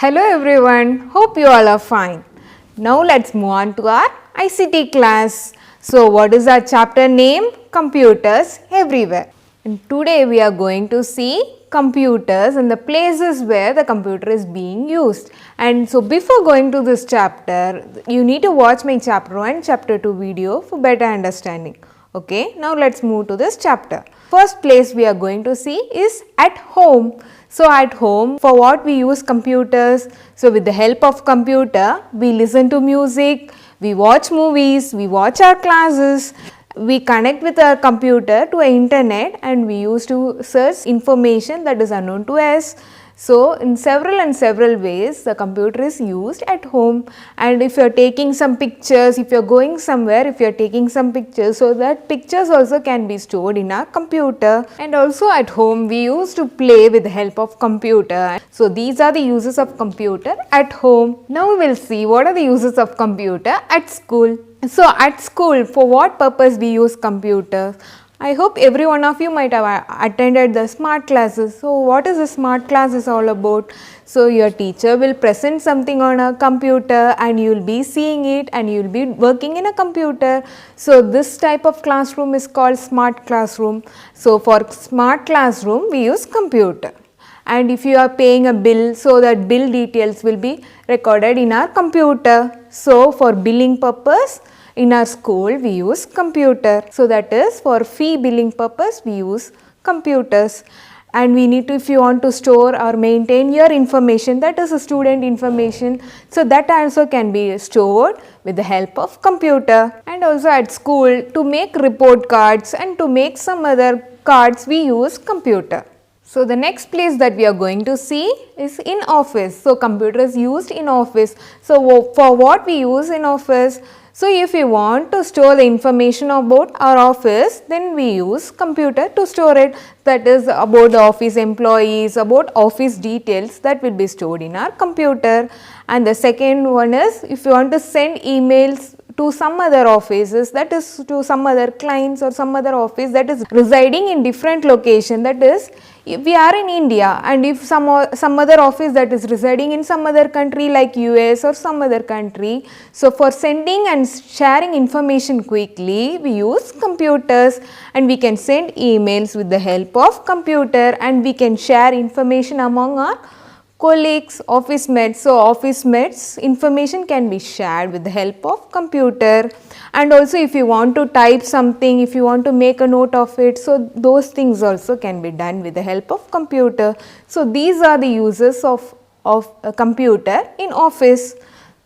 Hello everyone, hope you all are fine. Now let's move on to our ICT class. So what is our chapter name? Computers everywhere. And today we are going to see computers and the places where the computer is being used. And so before going to this chapter, you need to watch my chapter 1, chapter 2 video for better understanding. Okay, now let's move to this chapter. First place we are going to see is at home. So at home, for what we use computers? So with the help of computer, we listen to music, we watch movies, we watch our classes, we connect with our computer to internet and we use to search information that is unknown to us. So in several ways the computer is used at home, and if you are taking some pictures, if you are going somewhere, if you are taking some pictures, so that pictures also can be stored in our computer. And also at home we used to play with the help of computer. So these are the uses of computer at home. Now we will see what are the uses of computer at school. So at school, for what purpose we use computers? I hope every one of you might have attended the smart classes. So what is the smart classes all about? So your teacher will present something on a computer and you will be seeing it and you will be working in a computer. So this type of classroom is called smart classroom. So for smart classroom we use computer. And if you are paying a bill, so that bill details will be recorded in our computer. So for billing purpose, in our school we use computer. So that is for fee billing purpose we use computers. And we need to, if you want to store or maintain your information, that is a student information, so that also can be stored with the help of computer. And also at school, to make report cards and to make some other cards we use computer. So the next place that we are going to see is in office. So computer is used in office. So for what we use in office? So if we want to store the information about our office, then we use computer to store it. That is about the office employees, about office details, that will be stored in our computer. And the second one is, if you want to send emails to some other offices, that is to some other clients or some other office that is residing in different location, that is if we are in India and if some other office that is residing in some other country like US or some other country. So for sending and sharing information quickly we use computers, and we can send emails with the help of computer, and we can share information among our colleagues, office mates. So office mates information can be shared with the help of computer. And also if you want to type something, if you want to make a note of it, so those things also can be done with the help of computer. So these are the uses of a computer in office.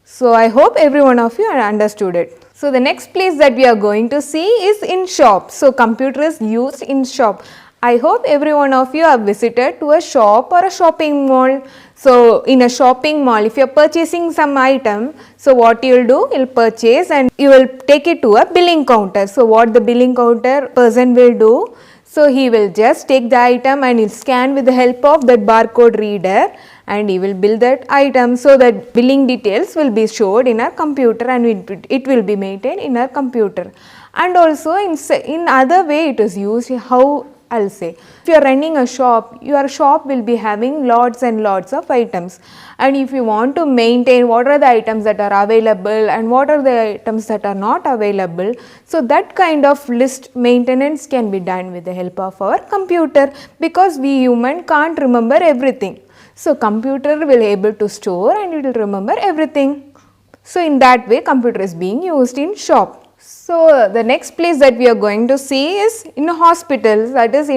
So I hope every one of you understood it. So the next place that we are going to see is in shop. So computer is used in shop. I hope every one of you have visited to a shop or a shopping mall. So in a shopping mall, if you are purchasing some item, so what you will do, you will purchase and you will take it to a billing counter. So what the billing counter person will do, so he will just take the item and he'll scan with the help of that barcode reader, and he will bill that item. So that billing details will be stored in our computer and it will be maintained in our computer. And also in other way it is used, how I'll say, if you are running a shop, your shop will be having lots and lots of items, and if you want to maintain what are the items that are available and what are the items that are not available, so that kind of list maintenance can be done with the help of our computer, because we human can't remember everything. So computer will able to store and it will remember everything. So in that way computer is being used in shop. So the next place that we are going to see is in hospitals. That is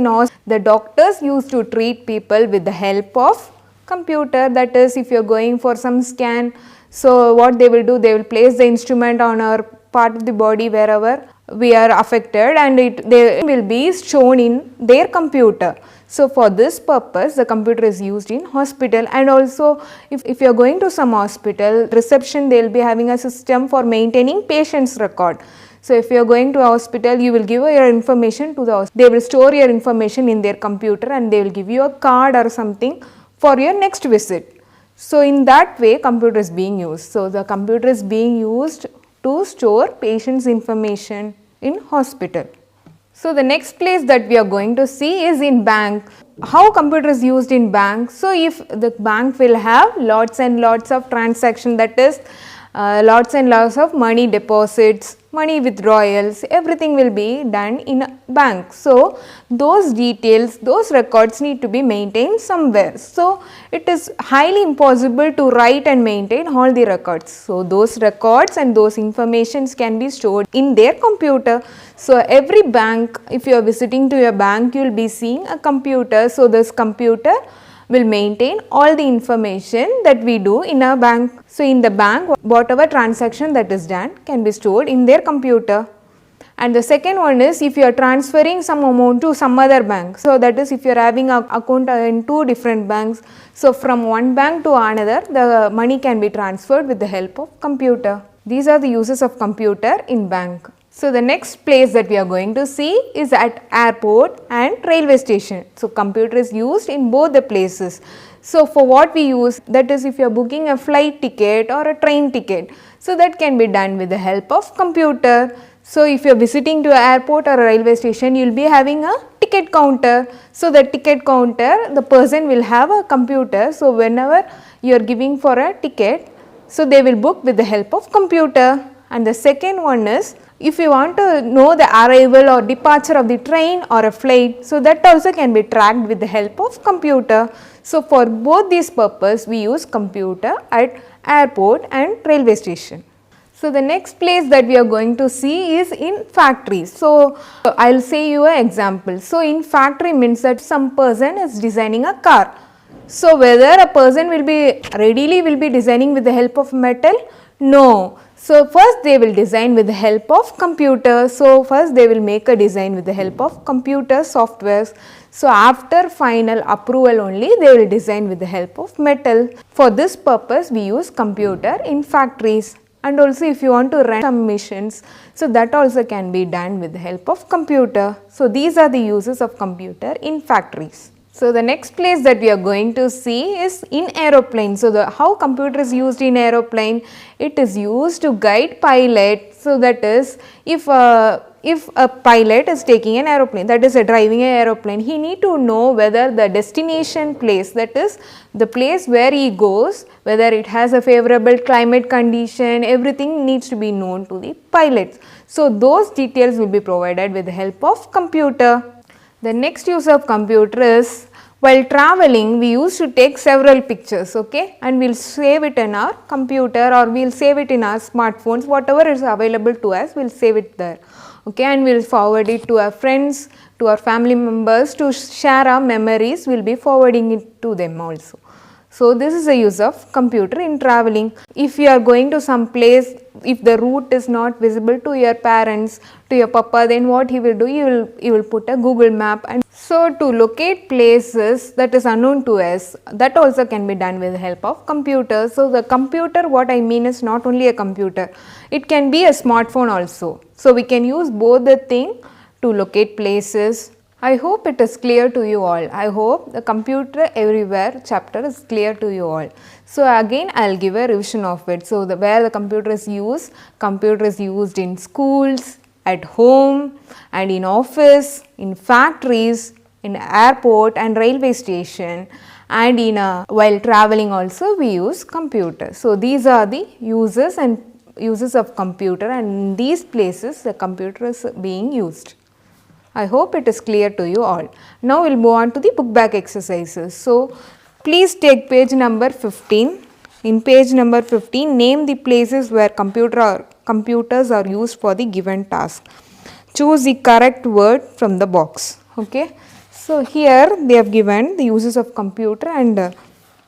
the doctors used to treat people with the help of computer. That is, if you are going for some scan, so what they will do, they will place the instrument on our part of the body wherever we are affected, and they will be shown in their computer. So for this purpose the computer is used in hospital. And also if you are going to some hospital reception, they will be having a system for maintaining patient's record. So if you are going to a hospital, you will give your information to the hospital. They will store your information in their computer and they will give you a card or something for your next visit. So in that way computer is being used. So the computer is being used to store patient's information in hospital. So the next place that we are going to see is in bank. How computer is used in bank? So if the bank will have lots and lots of transaction, that is lots and lots of money deposits, money withdrawals, everything will be done in a bank. So those details, those records need to be maintained somewhere. So it is highly impossible to write and maintain all the records. So those records and those informations can be stored in their computer. So every bank, if you are visiting to a bank, you will be seeing a computer. So this computer will maintain all the information that we do in a bank. So in the bank, whatever transaction that is done can be stored in their computer. And the second one is if you are transferring some amount to some other bank. So that is if you are having an account in two different banks. So from one bank to another, the money can be transferred with the help of computer. These are the uses of computer in bank. So the next place that we are going to see is at airport and railway station. So computer is used in both the places. So for what we use, that is if you are booking a flight ticket or a train ticket, so that can be done with the help of computer. So if you are visiting to an airport or a railway station, you will be having a ticket counter. So the ticket counter, the person will have a computer. So whenever you are giving for a ticket, so they will book with the help of computer. And the second one is if you want to know the arrival or departure of the train or a flight, so that also can be tracked with the help of computer. So for both these purpose, we use computer at airport and railway station. So the next place that we are going to see is in factories. So I will say you an example. So in factory means that some person is designing a car. So whether a person will be designing with the help of metal? No. So first they will design with the help of computer. So first they will make a design with the help of computer softwares. So after final approval only they will design with the help of metal. For this purpose we use computer in factories. And also if you want to run some machines, so that also can be done with the help of computer. So these are the uses of computer in factories. So the next place that we are going to see is in aeroplane. So how computer is used in aeroplane? It is used to guide pilot. So that is if a pilot is taking an aeroplane, that is driving an aeroplane, he need to know whether the destination place, that is the place where he goes, whether it has a favorable climate condition, everything needs to be known to the pilots. So those details will be provided with the help of computer. The next use of computer is while traveling we used to take several pictures, okay, and we will save it in our computer or we will save it in our smartphones, whatever is available to us we will save it there, okay, and we will forward it to our friends, to our family members to share our memories, we will be forwarding it to them also. So this is the use of computer in traveling. If you are going to some place, if the route is not visible to your parents, to your papa, then what he will do, you will put a Google map. And so to locate places that is unknown to us, that also can be done with the help of computer. So the computer, what I mean is not only a computer, it can be a smartphone also. So we can use both the thing to locate places. I hope it is clear to you all. I hope the computer everywhere chapter is clear to you all. So again I will give a revision of it. So where the computer is used in schools, at home and in office, in factories, in airport and railway station, and in while traveling also we use computer. So these are the uses of computer, and in these places the computer is being used. I hope it is clear to you all. Now we will move on to the book back exercises. So please take page number 15. In page number 15, name the places where computers are used for the given task. Choose the correct word from the box. Okay. So here they have given the uses of computer, and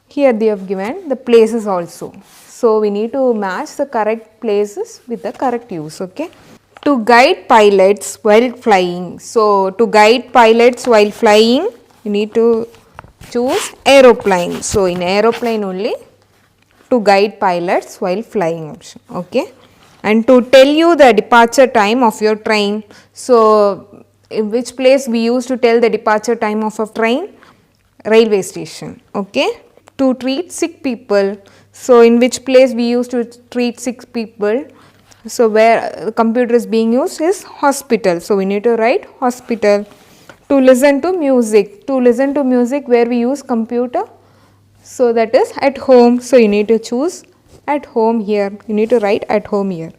here they have given the places also. So we need to match the correct places with the correct use. Okay. To guide pilots while flying. So to guide pilots while flying, you need to choose aeroplane. So in aeroplane only, to guide pilots while flying option. Okay. And to tell you the departure time of your train. So in which place we use to tell the departure time of a train? Railway station. Okay. To treat sick people. So in which place we used to treat sick people? So where the computer is being used is hospital. So we need to write hospital. To listen to music. To listen to music where we use computer. So that is at home. So you need to choose at home here. You need to write at home here.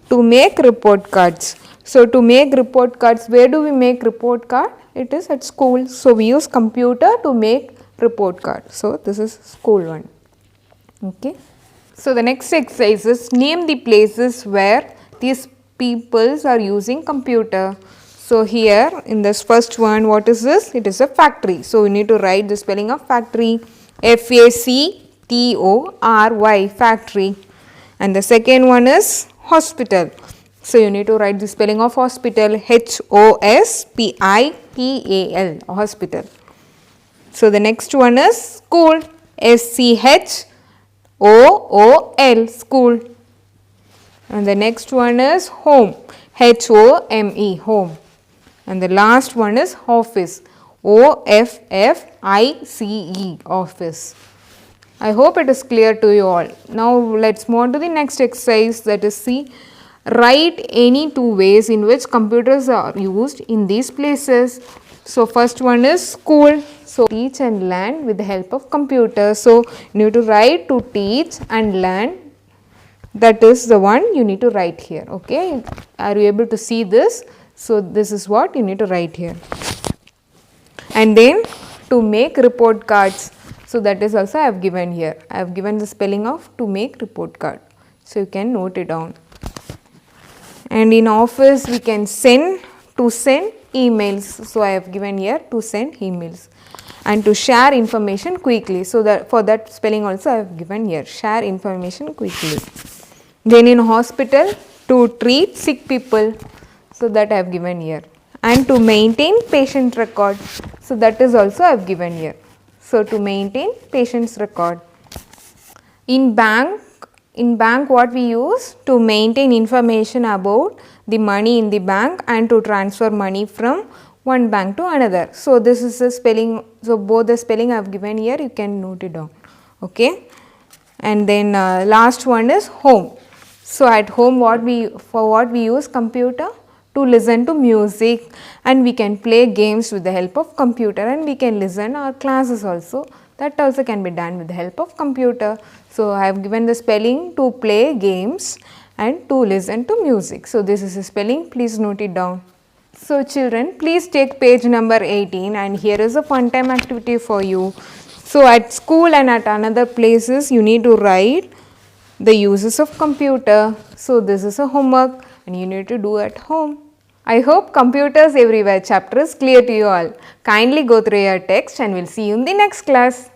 To make report cards. So to make report cards, where do we make report card? It is at school. So we use computer to make report card. So this is school one. Okay. So the next exercise is name the places where these peoples are using computer. So here in this first one, what is this? It is a factory. So we need to write the spelling of factory. F-A-C-T-O-R-Y, factory. And the second one is hospital. So you need to write the spelling of hospital, H-O-S-P-I-T-A-L, hospital. So the next one is school, S-C-H-O-O-L, school. And the next one is home, H-O-M-E, home. And the last one is office, O-F-F-I-C-E, office. I hope it is clear to you all. Now let's move on to the next exercise, that is C. Write any two ways in which computers are used in these places. So first one is school. So teach and learn with the help of computer. So you need to write to teach and learn. That is the one you need to write here. Okay. Are you able to see this? So this is what you need to write here. And then to make report cards. So that is also I have given here. I have given the spelling of to make report card. So you can note it down. And in office we can send, to send emails. So I have given here to send emails. And to share information quickly. So that for that spelling also I have given here, share information quickly. Then in hospital, to treat sick people. So that I have given here. And to maintain patient record. So that is also I have given here. So to maintain patient's record. In bank what we use? To maintain information about the money in the bank and to transfer money from one bank to another. So this is the spelling. So both the spelling I have given here, you can note it down. Okay. And then last one is home. So at home what we use computer? To listen to music, and we can play games with the help of computer, and we can listen our classes also. That also can be done with the help of computer. So I have given the spelling to play games and to listen to music. So this is the spelling, please note it down. So children, please take page number 18, and here is a fun time activity for you. So at school and at another places you need to write the uses of computer. So this is a homework and you need to do at home. I hope Computers Everywhere chapter is clear to you all. Kindly go through your text and we'll see you in the next class.